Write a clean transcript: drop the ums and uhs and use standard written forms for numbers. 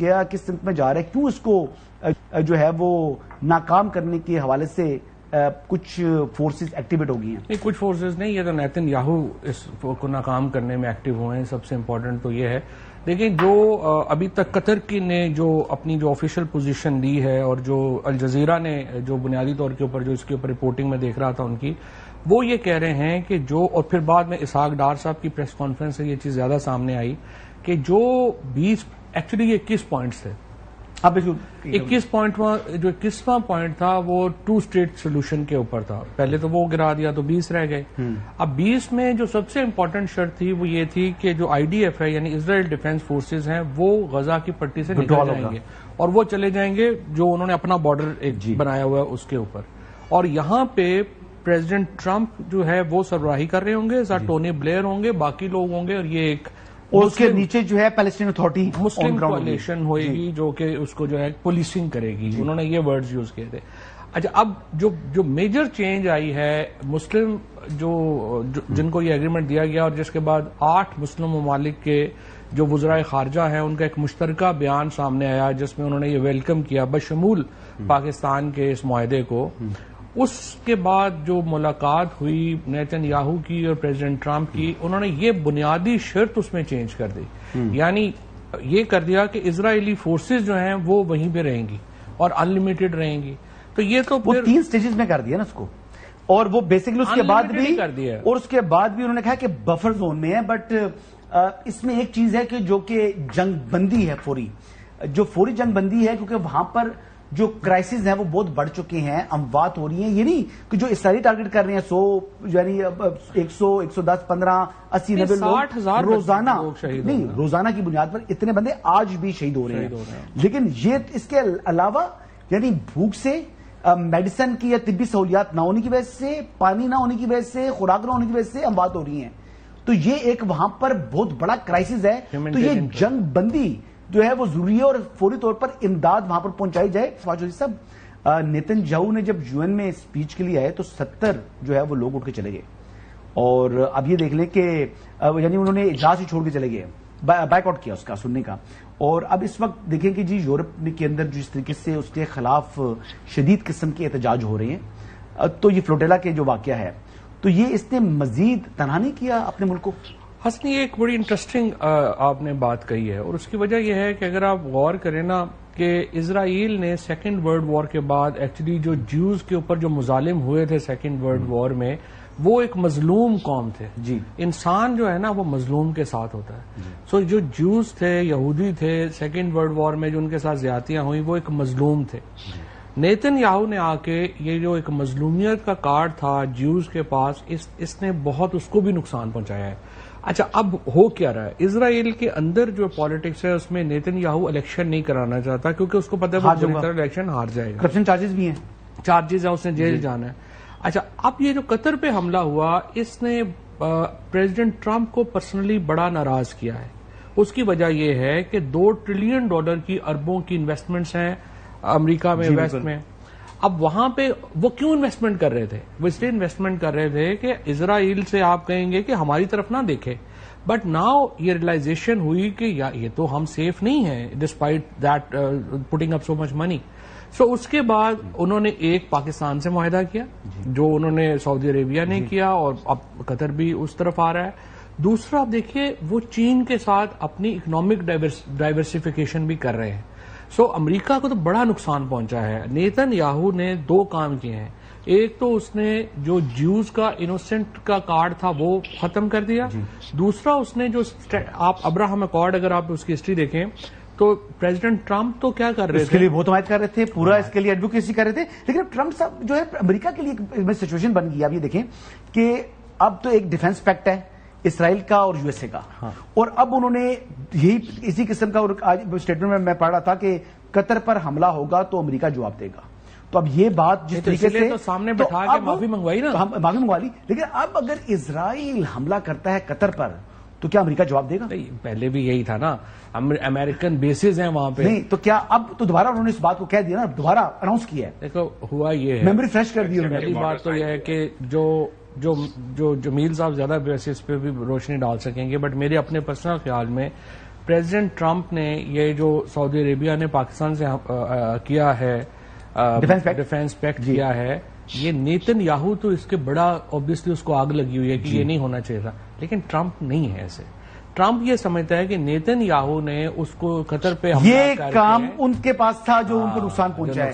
کیا کس سمت میں جا رہا ہے, کیوں اس کو جو ہے وہ ناکام کرنے کے حوالے سے کچھ فورسز ایکٹیویٹ ہو گئی ہیں؟ نہیں, کچھ فورسز نہیں, یہ تو نیتن یاہو اس کو ناکام کرنے میں ایکٹیو ہوئے ہیں. سب سے امپورٹنٹ تو یہ ہے, دیکھیں جو ابھی تک قطر کی نے جو اپنی جو آفیشیل پوزیشن لی ہے اور جو الجزیرہ نے جو بنیادی طور کے اوپر جو اس کے اوپر رپورٹنگ میں دیکھ رہا تھا ان کی, وہ یہ کہہ رہے ہیں کہ جو, اور پھر بعد میں اسحاق ڈار صاحب کی پریس کانفرنس سے یہ چیز زیادہ سامنے آئی کہ جو 20 ایکچولی یہ 21 پوائنٹس تھے, 21 پوائنٹ جو 21واں پوائنٹ تھا وہ 2 اسٹیٹ سولوشن کے اوپر تھا. پہلے تو وہ گرا دیا تو 20 رہ گئے. اب 20 میں جو سب سے امپورٹنٹ شرط تھی وہ یہ تھی کہ جو IDF ہے یعنی اسرائیل ڈیفنس فورسز ہیں وہ غزہ کی پٹی سے نکل جائیں گے اور وہ چلے جائیں گے جو انہوں نے اپنا بارڈر ایک بنایا ہوا ہے اس کے اوپر. اور یہاں پہ پریزیڈنٹ ٹرمپ جو ہے وہ سربراہی کر رہے ہوں گے, ٹونی بلیئر ہوں گے, باقی لوگ ہوں گے, اور یہ ایک اور اس کے نیچے جو ہے پیلسٹین اتھارٹی مسلم کولیشن ہوئے گی جو کہ اس کو جو ہے پولیسنگ کرے گی. انہوں نے یہ ورڈز یوز کیے تھے. اچھا, اب جو میجر چینج آئی ہے مسلم جن کو یہ ایگریمنٹ دیا گیا اور جس کے بعد 8 مسلم ممالک کے جو وزرائے خارجہ ہیں ان کا ایک مشترکہ بیان سامنے آیا جس میں انہوں نے یہ ویلکم کیا بشمول پاکستان کے اس معاہدے کو. اس کے بعد جو ملاقات ہوئی نیتن یاہو کی اور پریزیڈنٹ ٹرمپ کی, انہوں نے یہ بنیادی شرط اس میں چینج کر دی, یعنی یہ کر دیا کہ اسرائیلی فورسز جو ہیں وہ وہیں پہ رہیں گی اور ان لمیٹڈ رہیں گی. تو یہ تو وہ 3 سٹیجز میں کر دیا نا اس کو, اور وہ بیسکلی اس کے بعد بھی کر دیا, اور اس کے بعد بھی انہوں نے کہا کہ بفر زون میں ہے. بٹ اس میں ایک چیز ہے کہ جو کہ جنگ بندی ہے, فوری جنگ بندی ہے, کیونکہ وہاں پر جو کرائسز ہیں وہ بہت بڑھ چکے ہیں, اموات ہو رہی ہیں. یہ نہیں کہ جو اسرائیل ٹارگٹ کر رہے ہیں 100 یعنی 100 110 15 80 90 لوگ روزانہ, نہیں روزانہ کی بنیاد پر اتنے بندے آج بھی شہید ہو رہے ہیں. لیکن یہ اس کے علاوہ یعنی بھوک سے, میڈیسن کی یا طبی سہولیات نہ ہونے کی وجہ سے, پانی نہ ہونے کی وجہ سے, خوراک نہ ہونے کی وجہ سے اموات ہو رہی ہیں. تو یہ ایک وہاں پر بہت بڑا کرائسس ہے. تو یہ جنگ بندی جو ہے وہ ضروری ہے اور فوری طور پر امداد وہاں پر پہنچائی جائے. صاحب, نیتن یاہو نے جب UN میں اسپیچ کے لیے آئے تو 70 جو ہے وہ لوگ اٹھ کے چلے گئے, اور اب یہ دیکھ لیں کہ یعنی انہوں نے اجلاس ہی چھوڑ کے چلے گئے, بائک آؤٹ کیا اس کا سننے کا. اور اب اس وقت دیکھیں کہ جی یورپ کے اندر جس طریقے سے اس کے خلاف شدید قسم کے احتجاج ہو رہے ہیں, تو یہ فلوٹیلا کے جو واقعہ ہے تو یہ اس نے مزید تنہا نہیں کیا اپنے ملک کو؟ حسنی, ایک بڑی انٹرسٹنگ آپ نے بات کہی ہے, اور اس کی وجہ یہ ہے کہ اگر آپ غور کریں نا کہ اسرائیل نے سیکنڈ ورلڈ وار کے بعد ایکچولی جو جیوز کے اوپر جو مظالم ہوئے تھے سیکنڈ ورلڈ وار میں, وہ ایک مظلوم قوم تھے. جی, انسان جو ہے نا وہ مظلوم کے ساتھ ہوتا ہے. سو جو جیوز تھے, یہودی تھے, سیکنڈ ورلڈ وار میں جو ان کے ساتھ زیادتیاں ہوئیں وہ ایک مظلوم تھے. نیتن یاہو نے آ کے یہ جو ایک مظلومیت کا کارڈ تھا جیوز کے پاس, اس نے بہت اس کو بھی نقصان پہنچایا ہے. اچھا, اب ہو کیا رہا ہے اسرائیل کے اندر جو پالیٹکس ہے اس میں نیتن یاہو الیکشن نہیں کرانا چاہتا کیونکہ اس کو پتہ ہے وہ پوری طرح الیکشن ہار جائے گا. کرپشن چارجز بھی ہیں, چارجز ہیں, اس نے جیل جانا ہے. اچھا, اب یہ جو قطر پہ حملہ ہوا اس نے پریزیڈنٹ ٹرمپ کو پرسنلی بڑا ناراض کیا ہے. اس کی وجہ یہ ہے کہ $2 ٹریلین کی اربوں کی انویسٹمنٹس ہیں امریکہ میں, ویسٹ میں. اب وہاں پہ وہ کیوں انویسٹمنٹ کر رہے تھے؟ وہ اس لیے انویسٹمنٹ کر رہے تھے کہ اسرائیل سے آپ کہیں گے کہ ہماری طرف نہ دیکھے, بٹ ناؤ یہ ریئلائزیشن ہوئی کہ یہ تو ہم سیف نہیں ہیں ڈسپائٹ دیٹ پٹنگ اپ سو مچ منی. سو اس کے بعد انہوں نے ایک پاکستان سے معاہدہ کیا جو انہوں نے سعودی عربیہ نے کیا, اور اب قطر بھی اس طرف آ رہا ہے. دوسرا آپ دیکھیے وہ چین کے ساتھ اپنی اکنامک ڈائیورسیفیکیشن بھی کر رہے ہیں. سو امریکہ کو تو بڑا نقصان پہنچا ہے. نیتن یاہو نے 2 کام کیے ہیں. ایک تو اس نے جو جیوز کا انوسنٹ کا کارڈ تھا وہ ختم کر دیا. دوسرا اس نے جو آپ ابراہم اکارڈ اگر آپ اس کی ہسٹری دیکھیں تو پریزیڈنٹ ٹرمپ تو کیا کر رہے تھے, اس کے لیے بہت حمایت کر رہے تھے, پورا اس کے لیے ایڈوکیسی کر رہے تھے. لیکن ٹرمپ صاحب جو ہے امریکہ کے لیے سچویشن بن گئی. آپ یہ دیکھیں کہ اب تو ایک ڈیفنس پیکٹ ہے اسرائیل کا اور USA کا, اور اب انہوں نے یہی اسی قسم کا اسٹیٹمنٹ میں پڑھ رہا تھا کہ قطر پر حملہ ہوگا تو امریکہ جواب دے گا. تو اب یہ بات جس طریقے سے تو سامنے بٹھا کے معافی منگوائی نا, معافی منگوا لی. لیکن اب اگر اسرائیل حملہ کرتا ہے قطر پر تو کیا امریکہ جواب دے گا؟ پہلے بھی یہی تھا نا, امریکن بیسز ہیں وہاں پہ. نہیں تو کیا اب تو دوبارہ انہوں نے اس بات کو کہہ دیا نا, دوبارہ اناؤنس کیا ہے. دیکھو ہوا یہ ہے, میموری فریش کر دی انہوں نے. پہلی بات تو یہ ہے کہ جو جمیل صاحب زیادہ بیسز پہ بھی روشنی ڈال سکیں گے, بٹ میرے اپنے پرسنل خیال میں پریزیڈنٹ ٹرمپ نے یہ جو سعودی عربیہ نے پاکستان سے کیا ہے ڈیفینس پیکٹ کیا ہے، یہ نیتن یاہو تو اس کے بڑا اوبیسلی اس کو آگ لگی ہوئی ہے کہ یہ نہیں ہونا چاہیے تھا، لیکن ٹرمپ نہیں ہے ایسے. ٹرمپ یہ سمجھتا ہے کہ نیتن یاہو نے اس کو قطر پہ حملہ یہ کام ان کے پاس تھا جو ان کو نقصان پہنچا ہے.